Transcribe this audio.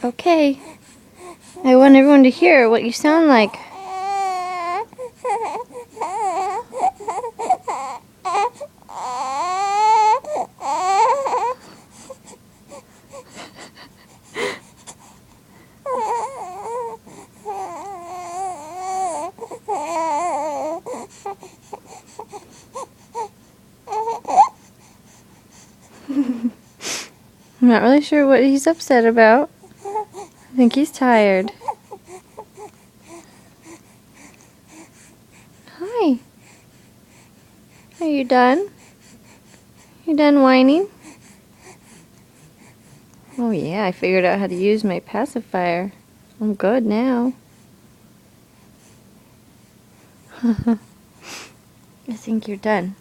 Okay. I want everyone to hear what you sound like. I'm not really sure what he's upset about. I think he's tired. Hi. Are you done? You done whining? Oh yeah, I figured out how to use my pacifier. I'm good now. I think you're done.